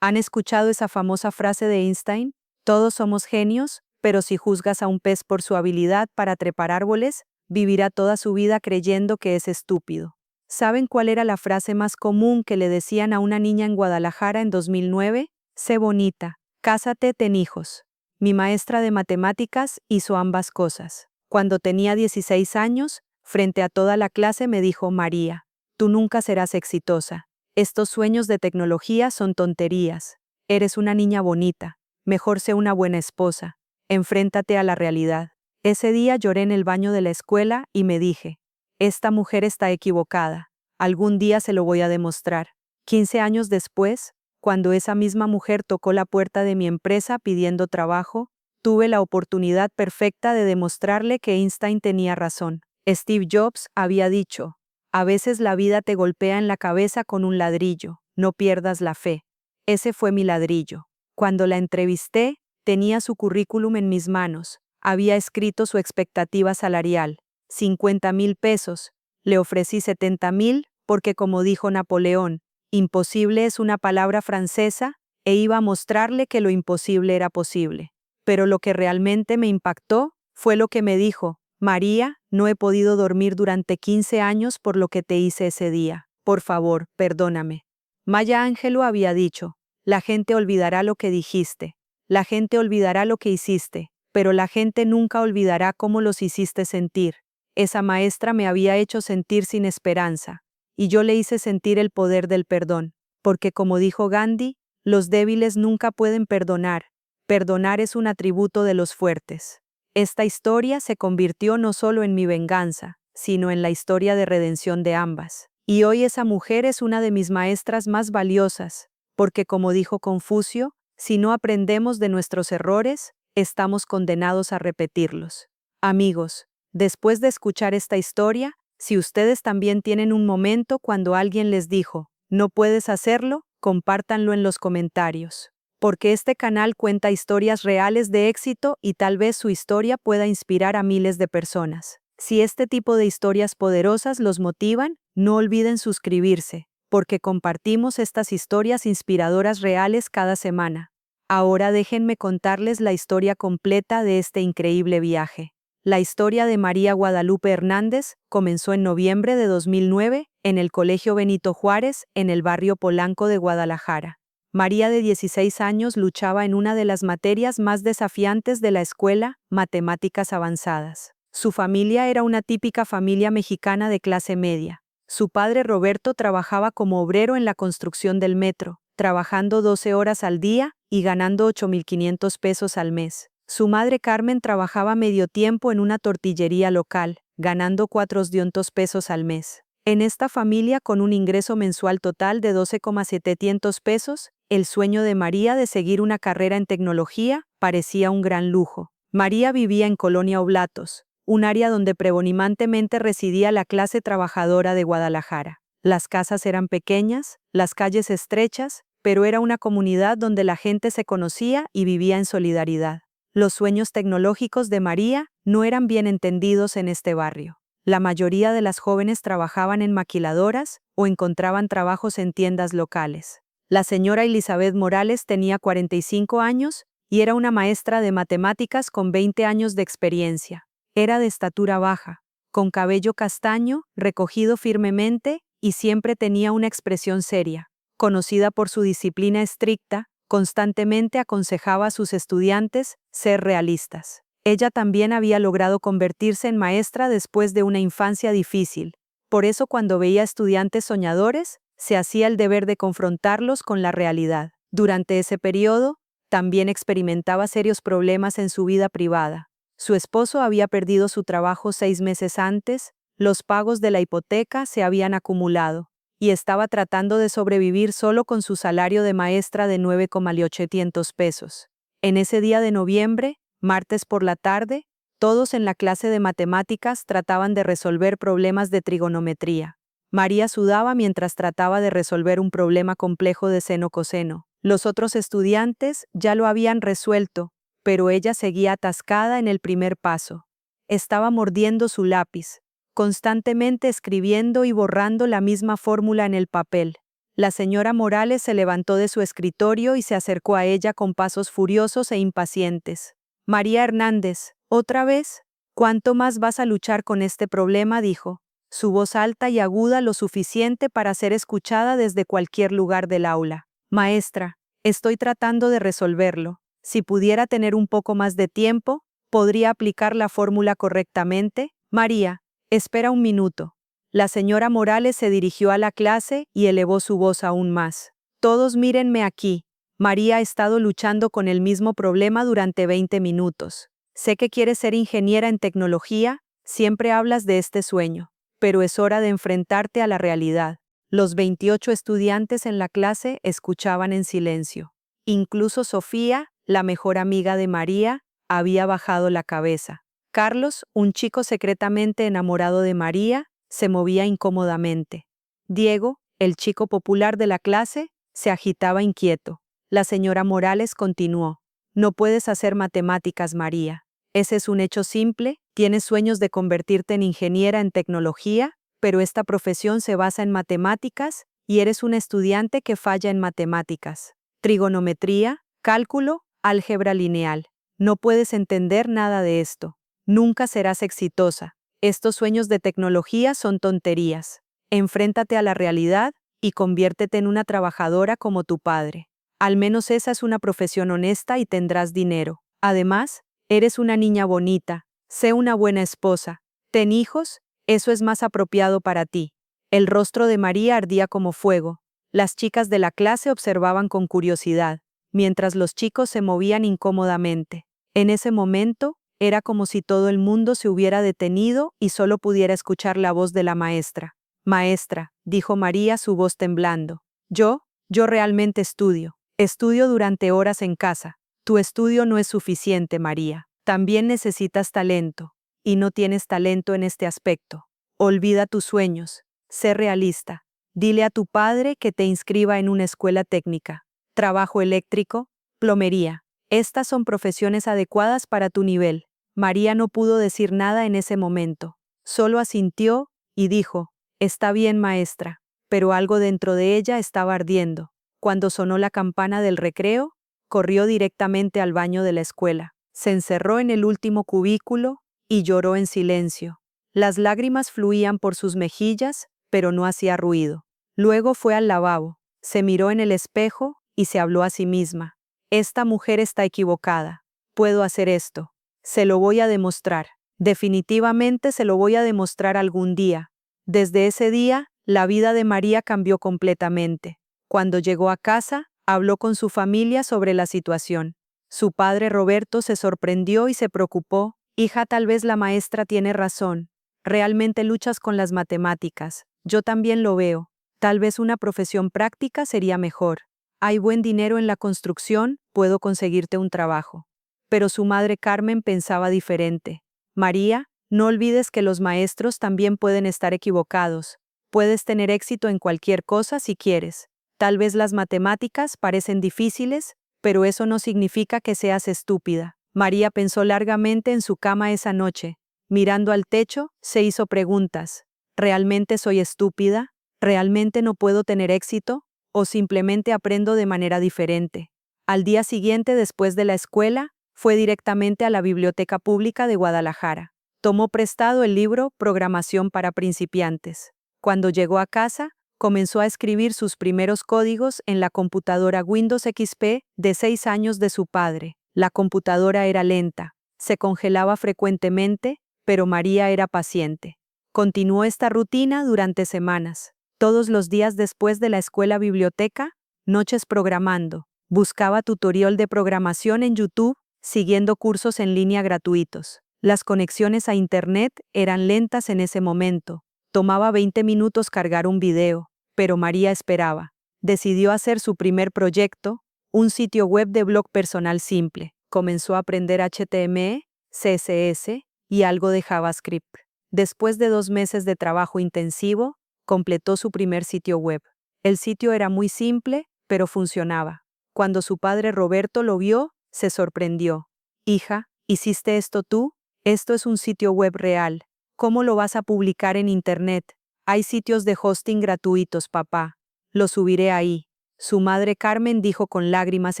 ¿Han escuchado esa famosa frase de Einstein? Todos somos genios, pero si juzgas a un pez por su habilidad para trepar árboles, vivirá toda su vida creyendo que es estúpido. ¿Saben cuál era la frase más común que le decían a una niña en Guadalajara en 2009? Sé bonita, cásate, ten hijos. Mi maestra de matemáticas hizo ambas cosas. Cuando tenía 16 años, frente a toda la clase me dijo: María, tú nunca serás exitosa. Estos sueños de tecnología son tonterías. Eres una niña bonita. Mejor sé una buena esposa. Enfréntate a la realidad. Ese día lloré en el baño de la escuela y me dije: esta mujer está equivocada. Algún día se lo voy a demostrar. 15 años después, cuando esa misma mujer tocó la puerta de mi empresa pidiendo trabajo, tuve la oportunidad perfecta de demostrarle que Einstein tenía razón. Steve Jobs había dicho: a veces la vida te golpea en la cabeza con un ladrillo, no pierdas la fe. Ese fue mi ladrillo. Cuando la entrevisté, tenía su currículum en mis manos. Había escrito su expectativa salarial, 50,000 pesos. Le ofrecí 70,000 porque, como dijo Napoleón, imposible es una palabra francesa, e iba a mostrarle que lo imposible era posible. Pero lo que realmente me impactó fue lo que me dijo: María, no he podido dormir durante 15 años por lo que te hice ese día. Por favor, perdóname. Maya Angelou había dicho: la gente olvidará lo que dijiste, la gente olvidará lo que hiciste, pero la gente nunca olvidará cómo los hiciste sentir. Esa maestra me había hecho sentir sin esperanza, y yo le hice sentir el poder del perdón, porque, como dijo Gandhi, los débiles nunca pueden perdonar. Perdonar es un atributo de los fuertes. Esta historia se convirtió no solo en mi venganza, sino en la historia de redención de ambas. Y hoy esa mujer es una de mis maestras más valiosas, porque, como dijo Confucio, si no aprendemos de nuestros errores, estamos condenados a repetirlos. Amigos, después de escuchar esta historia, si ustedes también tienen un momento cuando alguien les dijo: no puedes hacerlo, compártanlo en los comentarios. Porque este canal cuenta historias reales de éxito y tal vez su historia pueda inspirar a miles de personas. Si este tipo de historias poderosas los motivan, no olviden suscribirse, porque compartimos estas historias inspiradoras reales cada semana. Ahora déjenme contarles la historia completa de este increíble viaje. La historia de María Guadalupe Hernández comenzó en noviembre de 2009 en el Colegio Benito Juárez, en el barrio Polanco de Guadalajara. María, de 16 años, luchaba en una de las materias más desafiantes de la escuela, matemáticas avanzadas. Su familia era una típica familia mexicana de clase media. Su padre Roberto trabajaba como obrero en la construcción del metro, trabajando 12 horas al día y ganando 8,500 pesos al mes. Su madre Carmen trabajaba medio tiempo en una tortillería local, ganando 400 pesos al mes. En esta familia, con un ingreso mensual total de 12,700 pesos, el sueño de María de seguir una carrera en tecnología parecía un gran lujo. María vivía en Colonia Oblatos, un área donde predominantemente residía la clase trabajadora de Guadalajara. Las casas eran pequeñas, las calles estrechas, pero era una comunidad donde la gente se conocía y vivía en solidaridad. Los sueños tecnológicos de María no eran bien entendidos en este barrio. La mayoría de las jóvenes trabajaban en maquiladoras o encontraban trabajos en tiendas locales. La señora Elizabeth Morales tenía 45 años y era una maestra de matemáticas con 20 años de experiencia. Era de estatura baja, con cabello castaño, recogido firmemente, y siempre tenía una expresión seria. Conocida por su disciplina estricta, constantemente aconsejaba a sus estudiantes ser realistas. Ella también había logrado convertirse en maestra después de una infancia difícil. Por eso, cuando veía estudiantes soñadores, se hacía el deber de confrontarlos con la realidad. Durante ese periodo, también experimentaba serios problemas en su vida privada. Su esposo había perdido su trabajo 6 meses antes, los pagos de la hipoteca se habían acumulado, y estaba tratando de sobrevivir solo con su salario de maestra de 9,800 pesos. En ese día de noviembre, martes por la tarde, todos en la clase de matemáticas trataban de resolver problemas de trigonometría. María sudaba mientras trataba de resolver un problema complejo de seno-coseno. Los otros estudiantes ya lo habían resuelto, pero ella seguía atascada en el primer paso. Estaba mordiendo su lápiz, constantemente escribiendo y borrando la misma fórmula en el papel. La señora Morales se levantó de su escritorio y se acercó a ella con pasos furiosos e impacientes. María Hernández, ¿otra vez? ¿Cuánto más vas a luchar con este problema?, dijo, su voz alta y aguda lo suficiente para ser escuchada desde cualquier lugar del aula. Maestra, estoy tratando de resolverlo. Si pudiera tener un poco más de tiempo, ¿podría aplicar la fórmula correctamente? María, espera un minuto. La señora Morales se dirigió a la clase y elevó su voz aún más. Todos mírenme aquí. María ha estado luchando con el mismo problema durante 20 minutos. Sé que quieres ser ingeniera en tecnología, siempre hablas de este sueño, pero es hora de enfrentarte a la realidad. Los 28 estudiantes en la clase escuchaban en silencio. Incluso Sofía, la mejor amiga de María, había bajado la cabeza. Carlos, un chico secretamente enamorado de María, se movía incómodamente. Diego, el chico popular de la clase, se agitaba inquieto. La señora Morales continuó. No puedes hacer matemáticas, María. Ese es un hecho simple, tienes sueños de convertirte en ingeniera en tecnología, pero esta profesión se basa en matemáticas y eres una estudiante que falla en matemáticas. Trigonometría, cálculo, álgebra lineal. No puedes entender nada de esto. Nunca serás exitosa. Estos sueños de tecnología son tonterías. Enfréntate a la realidad y conviértete en una trabajadora como tu padre. Al menos esa es una profesión honesta y tendrás dinero. Además, eres una niña bonita. Sé una buena esposa. Ten hijos, eso es más apropiado para ti. El rostro de María ardía como fuego. Las chicas de la clase observaban con curiosidad, mientras los chicos se movían incómodamente. En ese momento, era como si todo el mundo se hubiera detenido y solo pudiera escuchar la voz de la maestra. Maestra, dijo María, su voz temblando. Yo realmente estudio. Estudio durante horas en casa. Tu estudio no es suficiente, María. También necesitas talento. Y no tienes talento en este aspecto. Olvida tus sueños. Sé realista. Dile a tu padre que te inscriba en una escuela técnica. Trabajo eléctrico, plomería. Estas son profesiones adecuadas para tu nivel. María no pudo decir nada en ese momento. Solo asintió y dijo, está bien, maestra, pero algo dentro de ella estaba ardiendo. Cuando sonó la campana del recreo, corrió directamente al baño de la escuela. Se encerró en el último cubículo y lloró en silencio. Las lágrimas fluían por sus mejillas, pero no hacía ruido. Luego fue al lavabo, se miró en el espejo y se habló a sí misma. Esta mujer está equivocada. Puedo hacer esto. Se lo voy a demostrar. Definitivamente se lo voy a demostrar algún día. Desde ese día, la vida de María cambió completamente. Cuando llegó a casa, habló con su familia sobre la situación. Su padre Roberto se sorprendió y se preocupó. Hija, tal vez la maestra tiene razón. Realmente luchas con las matemáticas. Yo también lo veo. Tal vez una profesión práctica sería mejor. Hay buen dinero en la construcción, puedo conseguirte un trabajo. Pero su madre Carmen pensaba diferente. María, no olvides que los maestros también pueden estar equivocados. Puedes tener éxito en cualquier cosa si quieres. Tal vez las matemáticas parecen difíciles, pero eso no significa que seas estúpida. María pensó largamente en su cama esa noche. Mirando al techo, se hizo preguntas. ¿Realmente soy estúpida? ¿Realmente no puedo tener éxito? ¿O simplemente aprendo de manera diferente? Al día siguiente, después de la escuela, fue directamente a la Biblioteca Pública de Guadalajara. Tomó prestado el libro Programación para principiantes. Cuando llegó a casa, comenzó a escribir sus primeros códigos en la computadora Windows XP de 6 años de su padre. La computadora era lenta, se congelaba frecuentemente, pero María era paciente. Continuó esta rutina durante semanas. Todos los días después de la escuela biblioteca, noches programando. Buscaba tutorial de programación en YouTube, siguiendo cursos en línea gratuitos. Las conexiones a Internet eran lentas en ese momento. Tomaba 20 minutos cargar un video, pero María esperaba. Decidió hacer su primer proyecto, un sitio web de blog personal simple. Comenzó a aprender HTML, CSS y algo de JavaScript. Después de 2 meses de trabajo intensivo, completó su primer sitio web. El sitio era muy simple, pero funcionaba. Cuando su padre Roberto lo vio, se sorprendió. Hija, ¿hiciste esto tú? Esto es un sitio web real. ¿Cómo lo vas a publicar en Internet? Hay sitios de hosting gratuitos, papá. Lo subiré ahí. Su madre Carmen dijo con lágrimas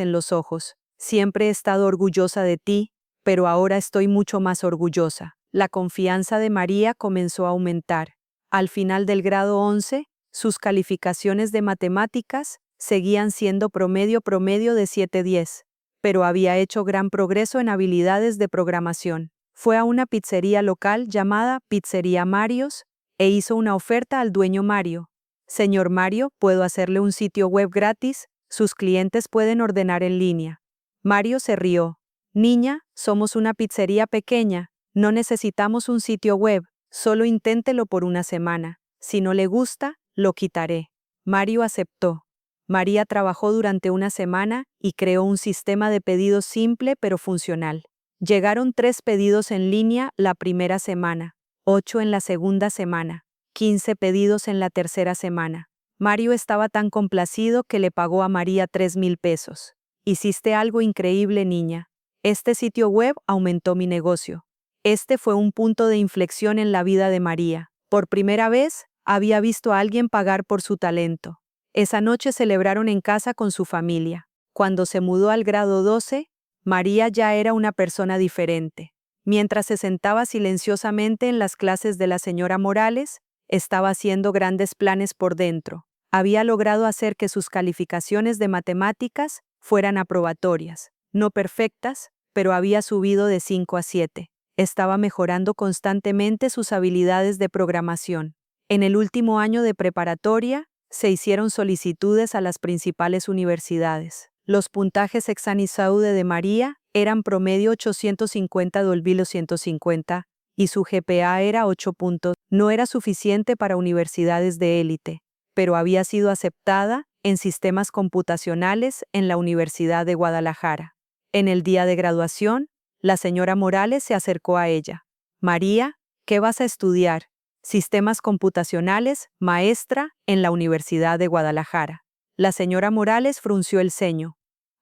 en los ojos, siempre he estado orgullosa de ti, pero ahora estoy mucho más orgullosa. La confianza de María comenzó a aumentar. Al final del grado 11, sus calificaciones de matemáticas seguían siendo promedio de 7-10, pero había hecho gran progreso en habilidades de programación. Fue a una pizzería local llamada Pizzería Marios e hizo una oferta al dueño Mario. Señor Mario, ¿puedo hacerle un sitio web gratis? Sus clientes pueden ordenar en línea. Mario se rió. Niña, somos una pizzería pequeña, no necesitamos un sitio web, solo inténtelo por una semana. Si no le gusta, lo quitaré. Mario aceptó. María trabajó durante una semana y creó un sistema de pedidos simple pero funcional. Llegaron 3 pedidos en línea la primera semana, 8 en la segunda semana, 15 pedidos en la tercera semana. Mario estaba tan complacido que le pagó a María 3,000 pesos. Hiciste algo increíble, niña. Este sitio web aumentó mi negocio. Este fue un punto de inflexión en la vida de María. Por primera vez, había visto a alguien pagar por su talento. Esa noche celebraron en casa con su familia. Cuando se mudó al grado 12, María ya era una persona diferente. Mientras se sentaba silenciosamente en las clases de la señora Morales, estaba haciendo grandes planes por dentro. Había logrado hacer que sus calificaciones de matemáticas fueran aprobatorias, no perfectas, pero había subido de 5 a 7. Estaba mejorando constantemente sus habilidades de programación. En el último año de preparatoria, se hicieron solicitudes a las principales universidades. Los puntajes examinaude de María eran promedio 850 Dolvilo 150 y su GPA era 8 puntos. No era suficiente para universidades de élite, pero había sido aceptada en sistemas computacionales en la Universidad de Guadalajara. En el día de graduación, la señora Morales se acercó a ella. María, ¿qué vas a estudiar? Sistemas computacionales, maestra en la Universidad de Guadalajara. La señora Morales frunció el ceño.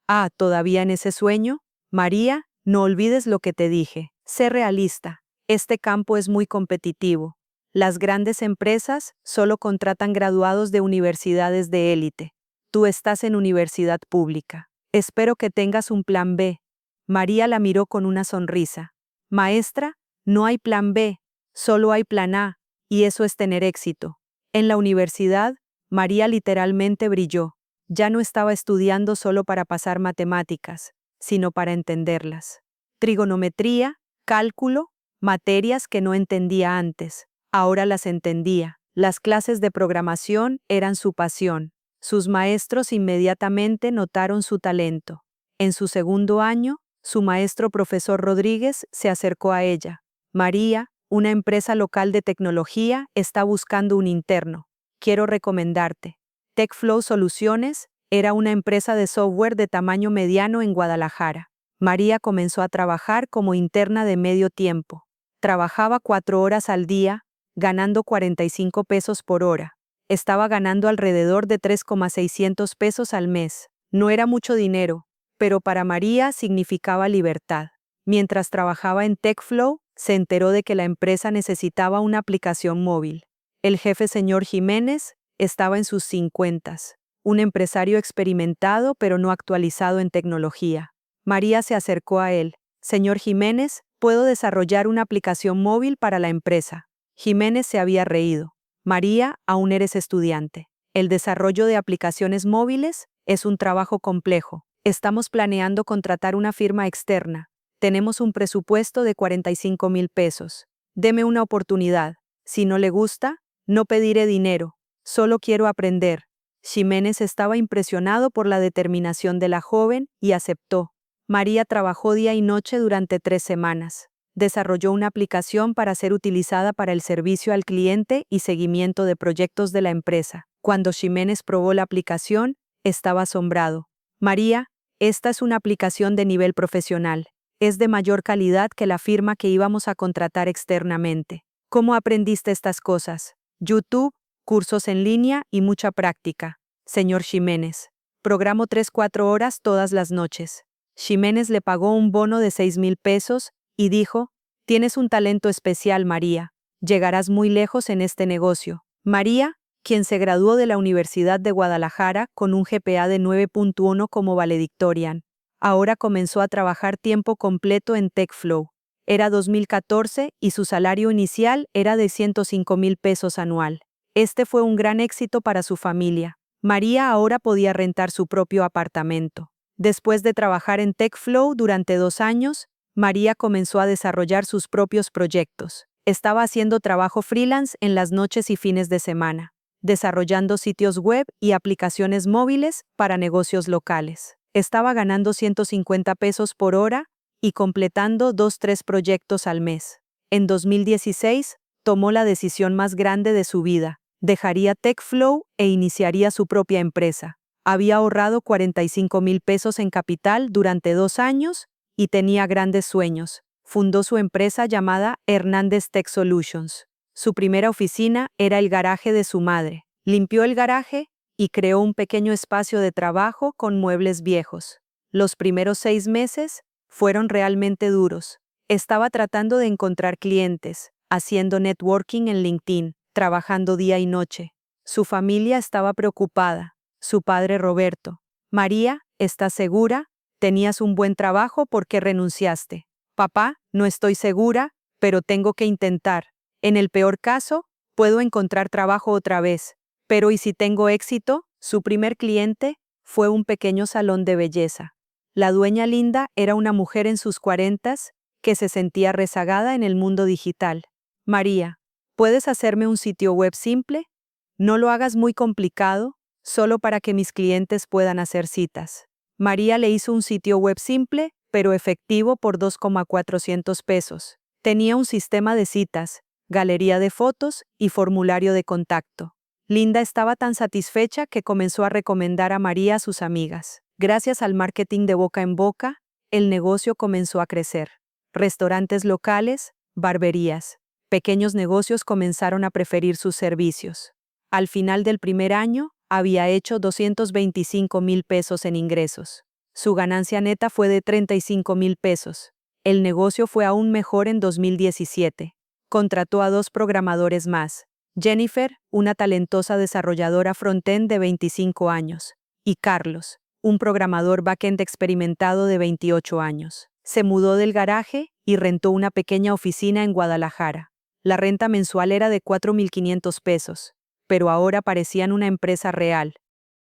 Ah, ¿todavía en ese sueño? María, no olvides lo que te dije. Sé realista. Este campo es muy competitivo. Las grandes empresas solo contratan graduados de universidades de élite. Tú estás en universidad pública. Espero que tengas un plan B. María la miró con una sonrisa. Maestra, no hay plan B, solo hay plan A, y eso es tener éxito. En la universidad, María literalmente brilló. Ya no estaba estudiando solo para pasar matemáticas, sino para entenderlas. Trigonometría, cálculo, materias que no entendía antes. Ahora las entendía. Las clases de programación eran su pasión. Sus maestros inmediatamente notaron su talento. En su segundo año, su maestro profesor Rodríguez se acercó a ella. María, una empresa local de tecnología, está buscando un interno. Quiero recomendarte. TechFlow Soluciones era una empresa de software de tamaño mediano en Guadalajara. María comenzó a trabajar como interna de medio tiempo. Trabajaba 4 horas al día, ganando 45 pesos por hora. Estaba ganando alrededor de 3,600 pesos al mes. No era mucho dinero, pero para María significaba libertad. Mientras trabajaba en TechFlow, se enteró de que la empresa necesitaba una aplicación móvil. El jefe, señor Jiménez, estaba en sus 50s, un empresario experimentado pero no actualizado en tecnología. María se acercó a él. Señor Jiménez, puedo desarrollar una aplicación móvil para la empresa. Jiménez se había reído. María, aún eres estudiante. El desarrollo de aplicaciones móviles es un trabajo complejo. Estamos planeando contratar una firma externa. Tenemos un presupuesto de 45,000 pesos. Deme una oportunidad. Si no le gusta, no pediré dinero. Solo quiero aprender. Jiménez estaba impresionado por la determinación de la joven y aceptó. María trabajó día y noche durante 3 semanas. Desarrolló una aplicación para ser utilizada para el servicio al cliente y seguimiento de proyectos de la empresa. Cuando Jiménez probó la aplicación, estaba asombrado. María, esta es una aplicación de nivel profesional. Es de mayor calidad que la firma que íbamos a contratar externamente. ¿Cómo aprendiste estas cosas? YouTube, cursos en línea y mucha práctica. Señor Jiménez. Programo 3-4 horas todas las noches. Jiménez le pagó un bono de 6,000 pesos y dijo, tienes un talento especial, María. Llegarás muy lejos en este negocio. María, quien se graduó de la Universidad de Guadalajara con un GPA de 9.1 como valedictorian. Ahora comenzó a trabajar tiempo completo en TechFlow. Era 2014 y su salario inicial era de 105,000 pesos anual. Este fue un gran éxito para su familia. María ahora podía rentar su propio apartamento. Después de trabajar en TechFlow durante 2 años, María comenzó a desarrollar sus propios proyectos. Estaba haciendo trabajo freelance en las noches y fines de semana, desarrollando sitios web y aplicaciones móviles para negocios locales. Estaba ganando 150 pesos por hora y completando 2-3 proyectos al mes. En 2016, tomó la decisión más grande de su vida. Dejaría TechFlow e iniciaría su propia empresa. Había ahorrado 45,000 pesos en capital durante 2 años y tenía grandes sueños. Fundó su empresa llamada Hernández Tech Solutions. Su primera oficina era el garaje de su madre. Limpió el garaje y creó un pequeño espacio de trabajo con muebles viejos. Los primeros 6 meses fueron realmente duros. Estaba tratando de encontrar clientes, haciendo networking en LinkedIn, trabajando día y noche. Su familia estaba preocupada. Su padre Roberto: María, ¿estás segura? ¿Tenías un buen trabajo? ¿Por qué renunciaste? Papá, no estoy segura, pero tengo que intentar. En el peor caso, puedo encontrar trabajo otra vez. Pero ¿y si tengo éxito? Su primer cliente fue un pequeño salón de belleza. La dueña Linda era una mujer en sus 40s que se sentía rezagada en el mundo digital. María, ¿puedes hacerme un sitio web simple? No lo hagas muy complicado, solo para que mis clientes puedan hacer citas. María le hizo un sitio web simple, pero efectivo por 2,400 pesos. Tenía un sistema de citas, galería de fotos y formulario de contacto. Linda estaba tan satisfecha que comenzó a recomendar a María a sus amigas. Gracias al marketing de boca en boca, el negocio comenzó a crecer. Restaurantes locales, barberías, pequeños negocios comenzaron a preferir sus servicios. Al final del primer año, había hecho 225,000 pesos en ingresos. Su ganancia neta fue de 35,000 pesos. El negocio fue aún mejor en 2017. Contrató a 2 programadores más: Jennifer, una talentosa desarrolladora frontend de 25 años, y Carlos, un programador backend experimentado de 28 años. Se mudó del garaje y rentó una pequeña oficina en Guadalajara. La renta mensual era de 4,500 pesos, pero ahora parecían una empresa real.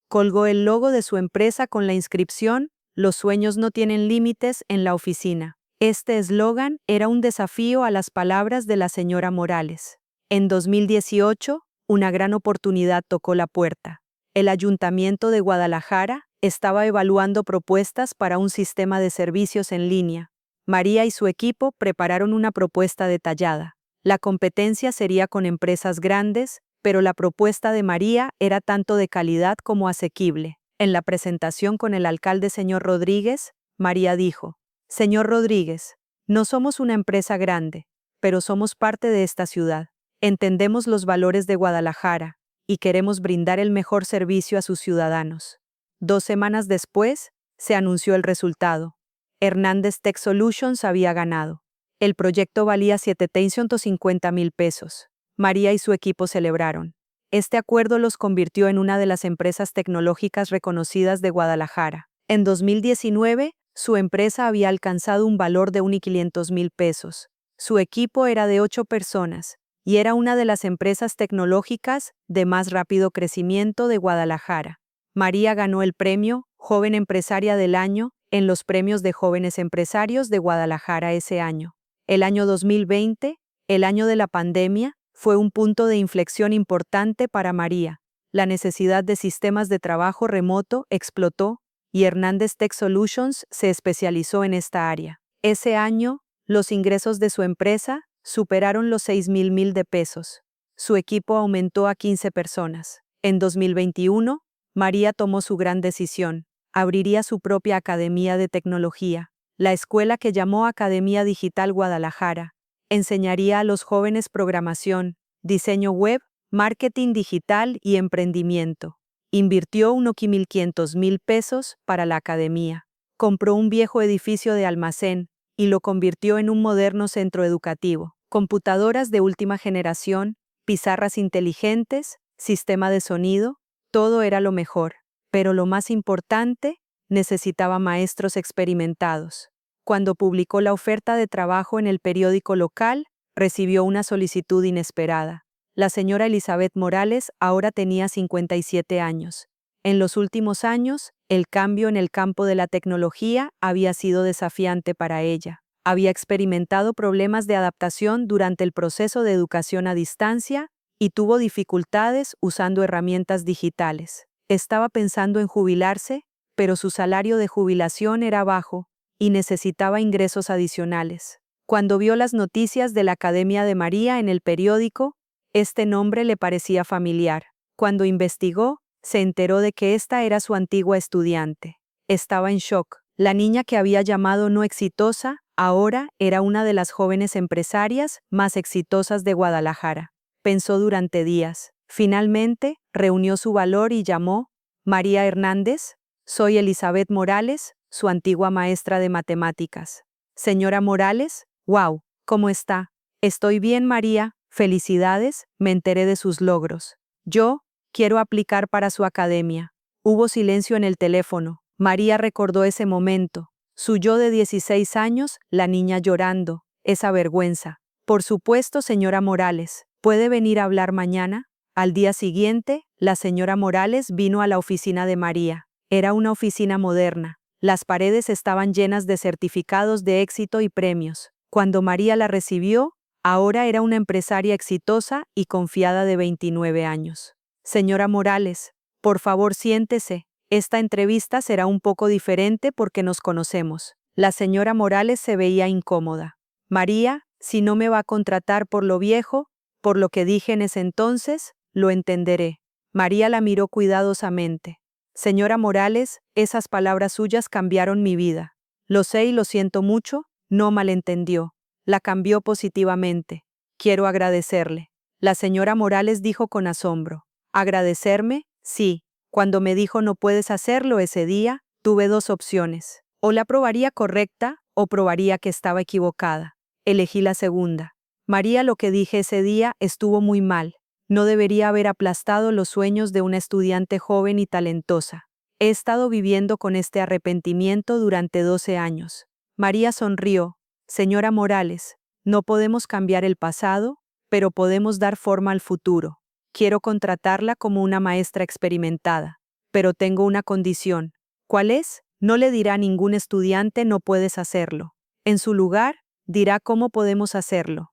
Colgó el logo de su empresa con la inscripción: "Los sueños no tienen límites" en la oficina. Este eslogan era un desafío a las palabras de la señora Morales. En 2018, una gran oportunidad tocó la puerta. El Ayuntamiento de Guadalajara estaba evaluando propuestas para un sistema de servicios en línea. María y su equipo prepararon una propuesta detallada. La competencia sería con empresas grandes, pero la propuesta de María era tanto de calidad como asequible. En la presentación con el alcalde señor Rodríguez, María dijo: "Señor Rodríguez, no somos una empresa grande, pero somos parte de esta ciudad. Entendemos los valores de Guadalajara y queremos brindar el mejor servicio a sus ciudadanos". 2 semanas después, se anunció el resultado. Hernández Tech Solutions había ganado. El proyecto valía 750,000 pesos. María y su equipo celebraron. Este acuerdo los convirtió en una de las empresas tecnológicas reconocidas de Guadalajara. En 2019, su empresa había alcanzado un valor de 1,500,000 pesos. Su equipo era de 8 personas y era una de las empresas tecnológicas de más rápido crecimiento de Guadalajara. María ganó el premio Joven Empresaria del Año en los premios de jóvenes empresarios de Guadalajara ese año. El año 2020, el año de la pandemia, fue un punto de inflexión importante para María. La necesidad de sistemas de trabajo remoto explotó y Hernández Tech Solutions se especializó en esta área. Ese año, los ingresos de su empresa superaron los 6,000 de pesos. Su equipo aumentó a 15 personas. En 2021, María tomó su gran decisión. Abriría su propia academia de tecnología, la escuela que llamó Academia Digital Guadalajara. Enseñaría a los jóvenes programación, diseño web, marketing digital y emprendimiento. Invirtió 1,500,000 pesos para la academia. Compró un viejo edificio de almacén y lo convirtió en un moderno centro educativo. Computadoras de última generación, pizarras inteligentes, sistema de sonido, todo era lo mejor. Pero lo más importante, necesitaba maestros experimentados. Cuando publicó la oferta de trabajo en el periódico local, recibió una solicitud inesperada. La señora Elizabeth Morales ahora tenía 57 años. En los últimos años, el cambio en el campo de la tecnología había sido desafiante para ella. Había experimentado problemas de adaptación durante el proceso de educación a distancia y tuvo dificultades usando herramientas digitales. Estaba pensando en jubilarse, pero su salario de jubilación era bajo y necesitaba ingresos adicionales. Cuando vio las noticias de la Academia de María en el periódico, este nombre le parecía familiar. Cuando investigó, se enteró de que esta era su antigua estudiante. Estaba en shock. La niña que había llamado no exitosa, ahora era una de las jóvenes empresarias más exitosas de Guadalajara. Pensó durante días. Finalmente, reunió su valor y llamó: María Hernández, soy Elizabeth Morales, su antigua maestra de matemáticas. Señora Morales, wow, ¿cómo está? Estoy bien, María, felicidades, me enteré de sus logros. Yo quiero aplicar para su academia. Hubo silencio en el teléfono. María recordó ese momento. Su yo de 16 años, la niña llorando, esa vergüenza. Por supuesto, señora Morales. ¿Puede venir a hablar mañana? Al día siguiente, la señora Morales vino a la oficina de María. Era una oficina moderna. Las paredes estaban llenas de certificados de éxito y premios. Cuando María la recibió, ahora era una empresaria exitosa y confiada de 29 años. Señora Morales, por favor siéntese. Esta entrevista será un poco diferente porque nos conocemos. La señora Morales se veía incómoda. María, si no me va a contratar por lo viejo, por lo que dije en ese entonces, lo entenderé. María la miró cuidadosamente. Señora Morales, esas palabras suyas cambiaron mi vida. Lo sé y lo siento mucho, no malentendió. La cambió positivamente. Quiero agradecerle. La señora Morales dijo con asombro. ¿Agradecerme? Sí. Cuando me dijo no puedes hacerlo ese día, tuve dos opciones. O la probaría correcta o probaría que estaba equivocada. Elegí la segunda. María, lo que dije ese día estuvo muy mal. No debería haber aplastado los sueños de una estudiante joven y talentosa. He estado viviendo con este arrepentimiento durante 12 años. María sonrió. Señora Morales, no podemos cambiar el pasado, pero podemos dar forma al futuro. Quiero contratarla como una maestra experimentada, pero tengo una condición. ¿Cuál es? No le dirá a ningún estudiante no puedes hacerlo. En su lugar, dirá cómo podemos hacerlo.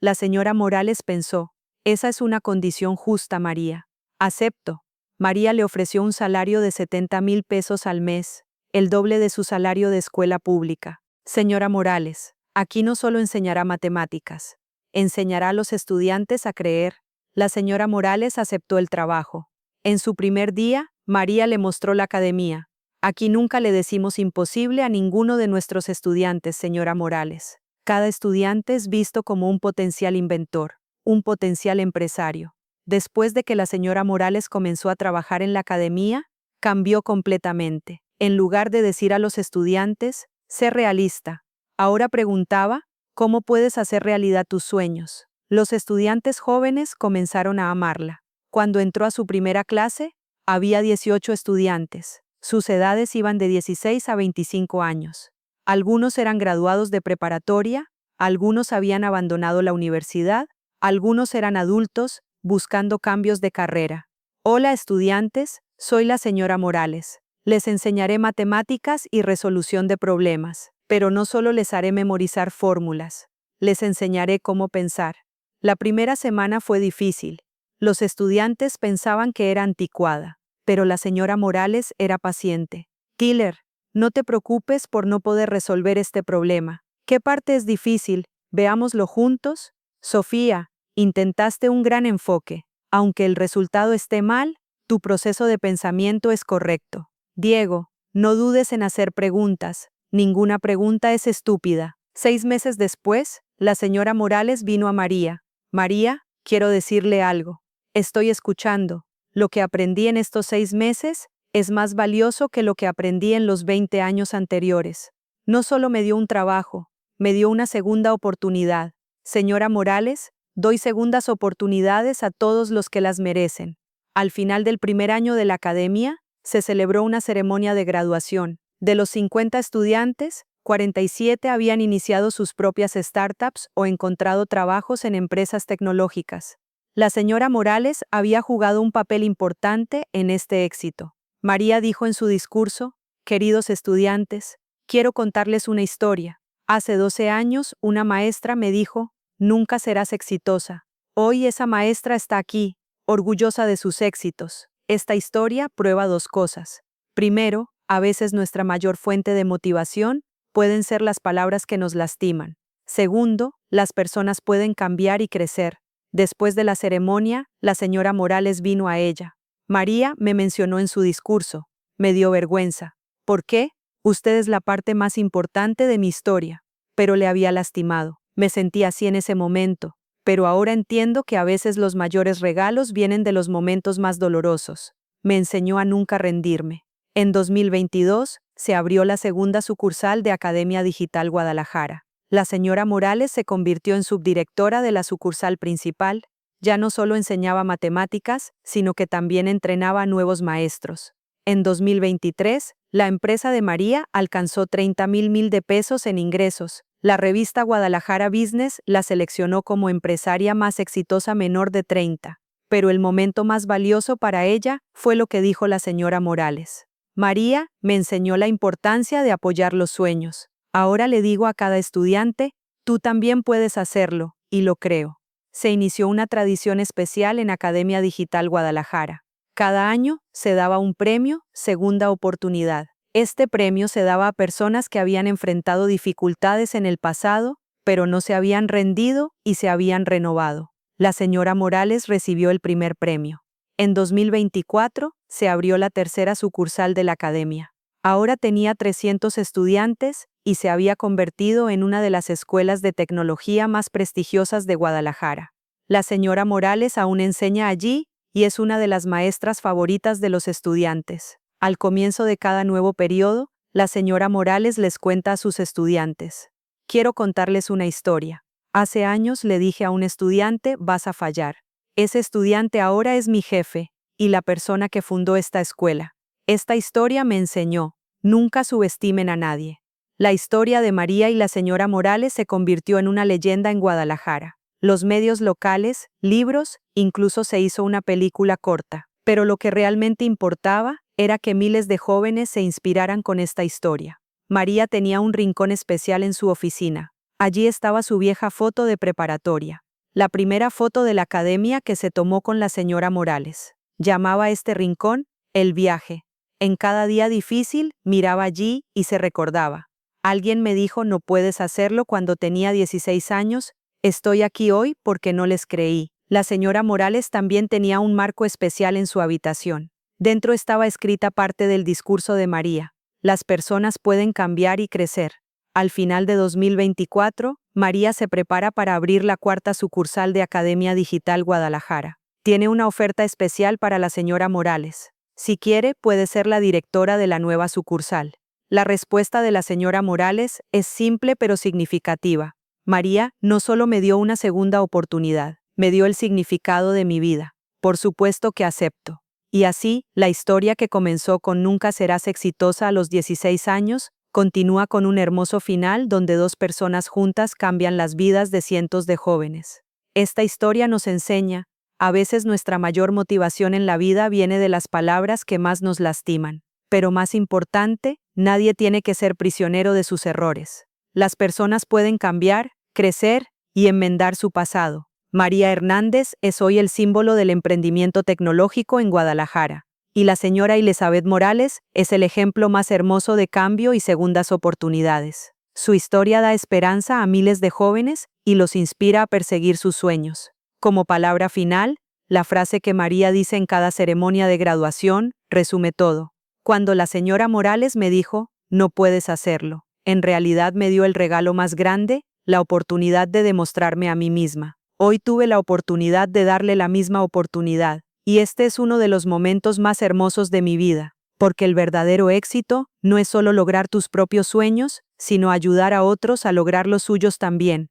La señora Morales pensó, esa es una condición justa, María. Acepto. María le ofreció un salario de 70,000 pesos al mes, el doble de su salario de escuela pública. Señora Morales, aquí no solo enseñará matemáticas, enseñará a los estudiantes a creer. La señora Morales aceptó el trabajo. En su primer día, María le mostró la academia. Aquí nunca le decimos imposible a ninguno de nuestros estudiantes, señora Morales. Cada estudiante es visto como un potencial inventor, un potencial empresario. Después de que la señora Morales comenzó a trabajar en la academia, cambió completamente. En lugar de decir a los estudiantes, sé realista, ahora preguntaba, ¿cómo puedes hacer realidad tus sueños? Los estudiantes jóvenes comenzaron a amarla. Cuando entró a su primera clase, había 18 estudiantes. Sus edades iban de 16 a 25 años. Algunos eran graduados de preparatoria, algunos habían abandonado la universidad, algunos eran adultos buscando cambios de carrera. Hola estudiantes, soy la señora Morales. Les enseñaré matemáticas y resolución de problemas, pero no solo les haré memorizar fórmulas, les enseñaré cómo pensar. La primera semana fue difícil. Los estudiantes pensaban que era anticuada, pero la señora Morales era paciente. Killer, no te preocupes por no poder resolver este problema. ¿Qué parte es difícil? Veámoslo juntos. Sofía, intentaste un gran enfoque. Aunque el resultado esté mal, tu proceso de pensamiento es correcto. Diego, no dudes en hacer preguntas. Ninguna pregunta es estúpida. 6 meses después, la señora Morales vino a María. María, quiero decirle algo. Estoy escuchando. Lo que aprendí en estos 6 meses es más valioso que lo que aprendí en los 20 años anteriores. No solo me dio un trabajo, me dio una segunda oportunidad. Señora Morales, doy segundas oportunidades a todos los que las merecen. Al final del primer año de la academia, se celebró una ceremonia de graduación. De los 50 estudiantes, 47 habían iniciado sus propias startups o encontrado trabajos en empresas tecnológicas. La señora Morales había jugado un papel importante en este éxito. María dijo en su discurso: «Queridos estudiantes, quiero contarles una historia. Hace 12 años, una maestra me dijo: nunca serás exitosa. Hoy esa maestra está aquí, orgullosa de sus éxitos. Esta historia prueba dos cosas. Primero, a veces nuestra mayor fuente de motivación pueden ser las palabras que nos lastiman. Segundo, las personas pueden cambiar y crecer». Después de la ceremonia, la señora Morales vino a ella. María me mencionó en su discurso. Me dio vergüenza. ¿Por qué? Usted es la parte más importante de mi historia. Pero le había lastimado. Me sentí así en ese momento. Pero ahora entiendo que a veces los mayores regalos vienen de los momentos más dolorosos. Me enseñó a nunca rendirme. En 2022, se abrió la segunda sucursal de Academia Digital Guadalajara. La señora Morales se convirtió en subdirectora de la sucursal principal. Ya no solo enseñaba matemáticas, sino que también entrenaba a nuevos maestros. En 2023, la empresa de María alcanzó 30,000 de pesos en ingresos. La revista Guadalajara Business la seleccionó como empresaria más exitosa menor de 30. Pero el momento más valioso para ella fue lo que dijo la señora Morales. María me enseñó la importancia de apoyar los sueños. Ahora le digo a cada estudiante, tú también puedes hacerlo, y lo creo. Se inició una tradición especial en Academia Digital Guadalajara. Cada año se daba un premio, segunda oportunidad. Este premio se daba a personas que habían enfrentado dificultades en el pasado, pero no se habían rendido y se habían renovado. La señora Morales recibió el primer premio. En 2024 se abrió la tercera sucursal de la academia. Ahora tenía 300 estudiantes y se había convertido en una de las escuelas de tecnología más prestigiosas de Guadalajara. La señora Morales aún enseña allí y es una de las maestras favoritas de los estudiantes. Al comienzo de cada nuevo periodo, la señora Morales les cuenta a sus estudiantes: quiero contarles una historia. Hace años le dije a un estudiante: vas a fallar. Ese estudiante ahora es mi jefe y la persona que fundó esta escuela. Esta historia me enseñó: nunca subestimen a nadie. La historia de María y la señora Morales se convirtió en una leyenda en Guadalajara. Los medios locales, libros, incluso se hizo una película corta. Pero lo que realmente importaba era que miles de jóvenes se inspiraran con esta historia. María tenía un rincón especial en su oficina. Allí estaba su vieja foto de preparatoria, la primera foto de la academia que se tomó con la señora Morales. Llamaba a este rincón el viaje. En cada día difícil, miraba allí y se recordaba. Alguien me dijo: no puedes hacerlo cuando tenía 16 años, estoy aquí hoy porque no les creí. La señora Morales también tenía un marco especial en su habitación. Dentro estaba escrita parte del discurso de María: las personas pueden cambiar y crecer. Al final de 2024, María se prepara para abrir la cuarta sucursal de Academia Digital Guadalajara. Tiene una oferta especial para la señora Morales. Si quiere, puede ser la directora de la nueva sucursal. La respuesta de la señora Morales es simple pero significativa. María no solo me dio una segunda oportunidad, me dio el significado de mi vida. Por supuesto que acepto. Y así, la historia que comenzó con nunca serás exitosa a los 16 años, continúa con un hermoso final donde dos personas juntas cambian las vidas de cientos de jóvenes. Esta historia nos enseña: a veces nuestra mayor motivación en la vida viene de las palabras que más nos lastiman. Pero más importante, nadie tiene que ser prisionero de sus errores. Las personas pueden cambiar, crecer y enmendar su pasado. María Hernández es hoy el símbolo del emprendimiento tecnológico en Guadalajara. Y la señora Elizabeth Morales es el ejemplo más hermoso de cambio y segundas oportunidades. Su historia da esperanza a miles de jóvenes y los inspira a perseguir sus sueños. Como palabra final, la frase que María dice en cada ceremonia de graduación resume todo. Cuando la señora Morales me dijo: no puedes hacerlo, en realidad me dio el regalo más grande, la oportunidad de demostrarme a mí misma. Hoy tuve la oportunidad de darle la misma oportunidad, y este es uno de los momentos más hermosos de mi vida, porque el verdadero éxito no es solo lograr tus propios sueños, sino ayudar a otros a lograr los suyos también.